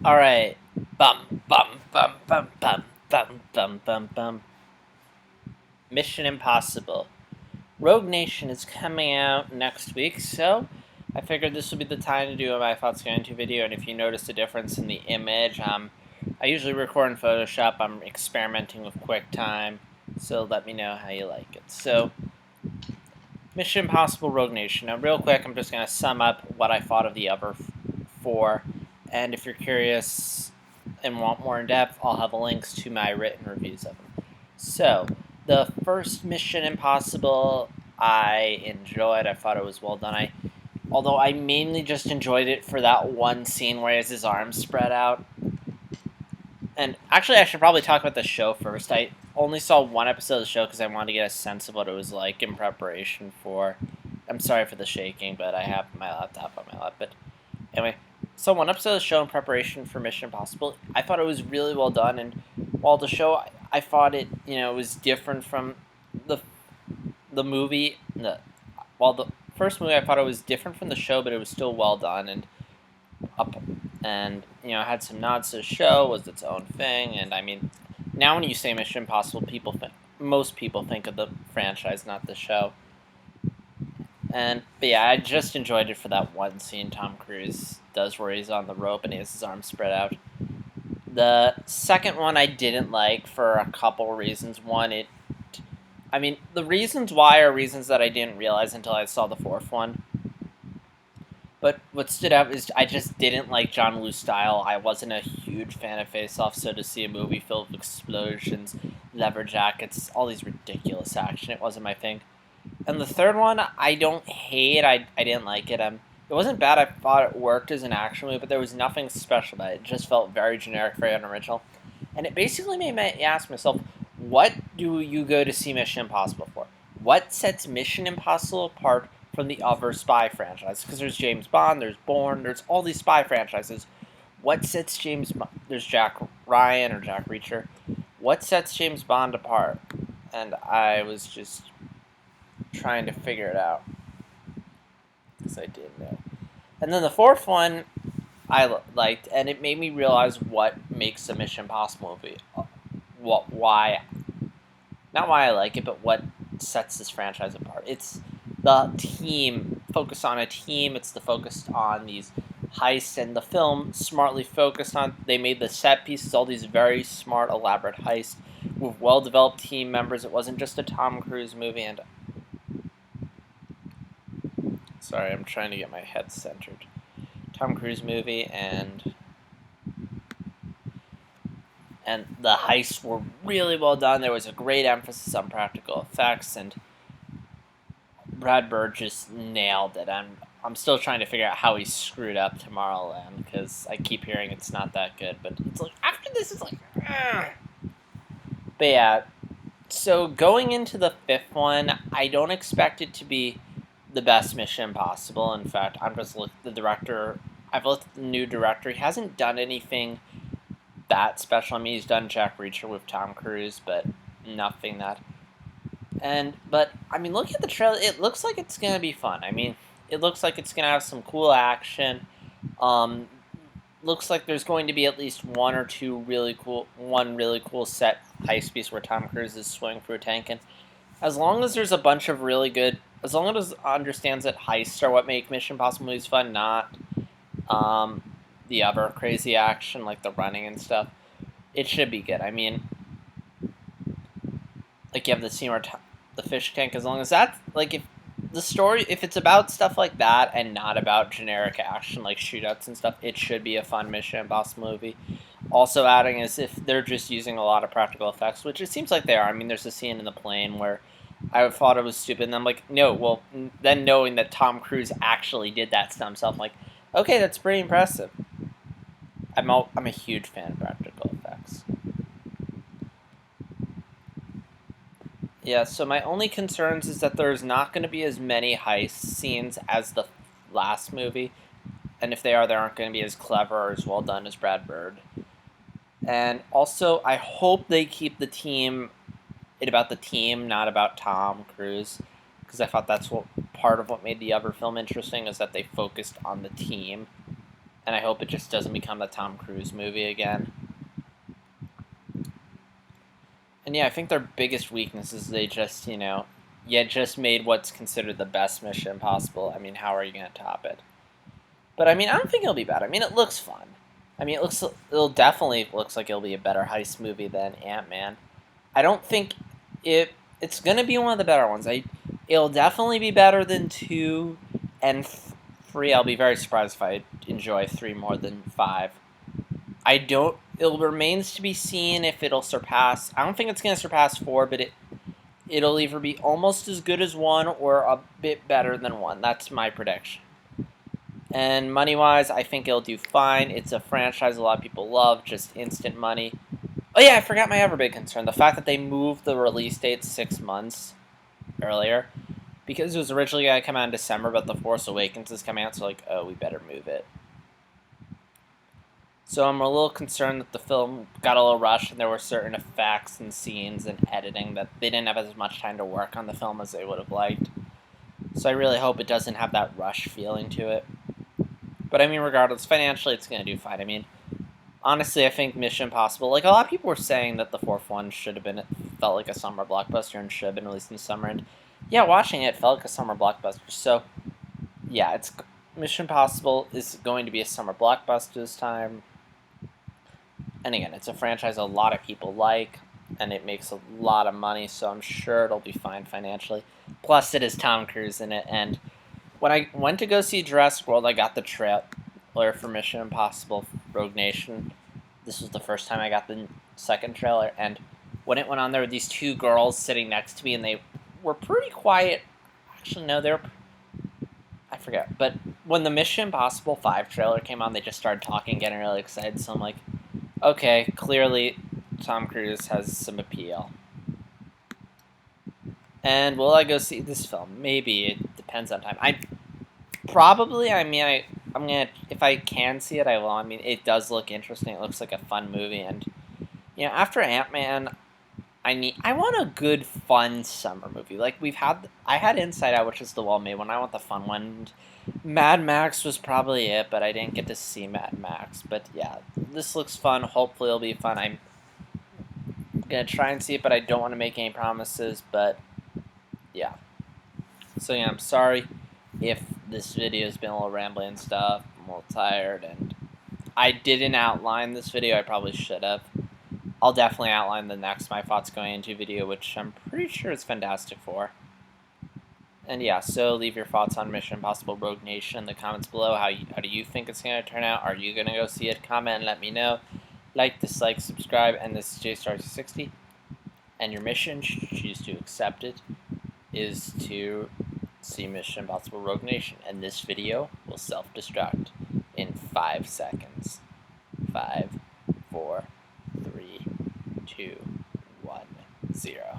All right. Bum bum bum bum bum bum bum bum bum. Mission Impossible. Rogue Nation is coming out next week, so I figured this would be the time to do a My Thoughts Going To video. And if you notice a difference in the image, I usually record in Photoshop. I'm experimenting with QuickTime, so let me know how you like it. So, Mission Impossible Rogue Nation. Now, real quick, I'm just going to sum up what I thought of the other four. And if you're curious and want more in depth, I'll have links to my written reviews of them. So, the first Mission Impossible, I enjoyed. I thought it was well done. Although I mainly just enjoyed it for that one scene where he has his arms spread out. And actually, I should probably talk about the show first. I only saw one episode of the show because I wanted to get a sense of what it was like in preparation for. I'm sorry for the shaking, but I have my laptop on my lap. But anyway, so one episode of the show in preparation for Mission Impossible. I thought it was really well done, and while the show, I thought it, was different from the the movie. While the first movie, I thought it was different from the show, but it was still well done and up, and had some nods to the show, was its own thing. And I mean, now when you say Mission Impossible, most people think of the franchise, not the show. But yeah, I just enjoyed it for that one scene Tom Cruise does where he's on the rope and he has his arms spread out. The second one I didn't like for a couple reasons. One, the reasons why are reasons that I didn't realize until I saw the fourth one. But what stood out is I just didn't like John Woo's style. I wasn't a huge fan of Face Off, so to see a movie filled with explosions, leather jackets, all these ridiculous action, it wasn't my thing. And the third one, I don't hate. I didn't like it. It wasn't bad. I thought it worked as an action movie, but there was nothing special about it. It just felt very generic, very unoriginal. And it basically made me ask myself, what do you go to see Mission Impossible for? What sets Mission Impossible apart from the other spy franchises? Because there's James Bond, there's Bourne, there's all these spy franchises. What sets James Bond? There's Jack Ryan or Jack Reacher. What sets James Bond apart? And I was just trying to figure it out because I didn't know. And then the fourth one I liked, and it made me realize what makes a Mission Impossible movie. Not why I like it, but what sets this franchise apart. It's the team, focus on a team. It's the focus on these heists, and the film smartly focused on. They made the set pieces, all these very smart, elaborate heists with well-developed team members. It wasn't just a Tom Cruise movie, and sorry, I'm trying to get my head centered. Tom Cruise movie, and the heists were really well done. There was a great emphasis on practical effects, and Brad Bird just nailed it. I'm still trying to figure out how he screwed up Tomorrowland because I keep hearing it's not that good. But it's like after this, it's like, ugh. But yeah. So going into the fifth one, I don't expect it to be the best Mission Impossible. In fact, I'm just the director. I've looked at the new director. He hasn't done anything that special. I mean, he's done Jack Reacher with Tom Cruise, but nothing that. But I mean, look at the trailer. It looks like it's gonna be fun. I mean, it looks like it's gonna have some cool action. Um, Looks like there's going to be at least one really cool set heist piece where Tom Cruise is swinging through a tank. And as long as there's a bunch of really good, as long as it understands that heists are what make Mission Impossible movies fun, not um, the other crazy action like the running and stuff, it should be good. I mean, like you have the scene where the fish tank, as long as that's like if it's about stuff like that and not about generic action like shootouts and stuff, it should be a fun Mission Impossible movie. Also adding is if they're just using a lot of practical effects, which it seems like they are. I mean, there's a scene in the plane where I thought it was stupid, and I'm like, no, well, then knowing that Tom Cruise actually did that stuff himself, I'm like, okay, that's pretty impressive. I'm a huge fan of practical effects. Yeah, so my only concerns is that there's not going to be as many heist scenes as the last movie, and if they are, they aren't going to be as clever or as well done as Brad Bird. And also, I hope they keep it about the team, not about Tom Cruise, because I thought that's part of what made the other film interesting is that they focused on the team and I hope it just doesn't become the Tom Cruise movie again. And yeah, I think their biggest weakness is they just, just made what's considered the best Mission Impossible. I mean, how are you going to top it? But I mean, I don't think it'll be bad. I mean, it looks fun. I mean, it'll definitely looks like it'll be a better heist movie than Ant-Man. I don't think it's gonna be one of the better ones. It'll definitely be better than 2 and 3. I'll be very surprised if I enjoy 3 more than 5. I don't. It remains to be seen if it'll surpass. I don't think it's gonna surpass 4, but it'll either be almost as good as 1 or a bit better than 1. That's my prediction. And money-wise, I think it'll do fine. It's a franchise a lot of people love, just instant money. Oh yeah, I forgot my other big concern. The fact that they moved the release date 6 months earlier. Because it was originally going to come out in December, but The Force Awakens is coming out, so like, oh, we better move it. So I'm a little concerned that the film got a little rushed, and there were certain effects and scenes and editing that they didn't have as much time to work on the film as they would have liked. So I really hope it doesn't have that rush feeling to it. But I mean, regardless, financially it's going to do fine. I mean, honestly, I think Mission Impossible, like a lot of people were saying that the fourth one felt like a summer blockbuster and should have been released in the summer. And yeah, watching it felt like a summer blockbuster. So yeah, Mission Impossible is going to be a summer blockbuster this time. And again, it's a franchise a lot of people like, and it makes a lot of money, so I'm sure it'll be fine financially. Plus, it is Tom Cruise in it, and when I went to go see Jurassic World, I got the trailer for Mission Impossible Rogue Nation. This was the first time I got the second trailer, and when it went on, there were these 2 girls sitting next to me, and they were pretty quiet. Actually, no, I forget. But when the Mission Impossible 5 trailer came on, they just started talking, getting really excited, so I'm like, okay, clearly Tom Cruise has some appeal. And will I go see this film? Maybe. It depends on time. I'm gonna, if I can see it, I will. I mean, it does look interesting. It looks like a fun movie, and after Ant-Man, I want a good, fun summer movie. Like I had Inside Out, which is the well-made one. I want the fun one. Mad Max was probably it, but I didn't get to see Mad Max. But yeah, this looks fun. Hopefully, it'll be fun. I'm gonna try and see it, but I don't want to make any promises. But yeah. So yeah, I'm sorry if this video has been a little rambling and stuff. I'm a little tired, and I didn't outline this video. I probably should have. I'll definitely outline my thoughts going into video, which I'm pretty sure is Fantastic Four. And yeah, so leave your thoughts on Mission Impossible Rogue Nation in the comments below. How do you think it's going to turn out? Are you going to go see it? Comment and let me know. Like, dislike, subscribe, and this is JStar60. And your mission, should you choose to accept it, is to see Mission Impossible Rogue Nation. And this video will self-destruct in 5 seconds. 5, 4, 3, 2, 1, 0.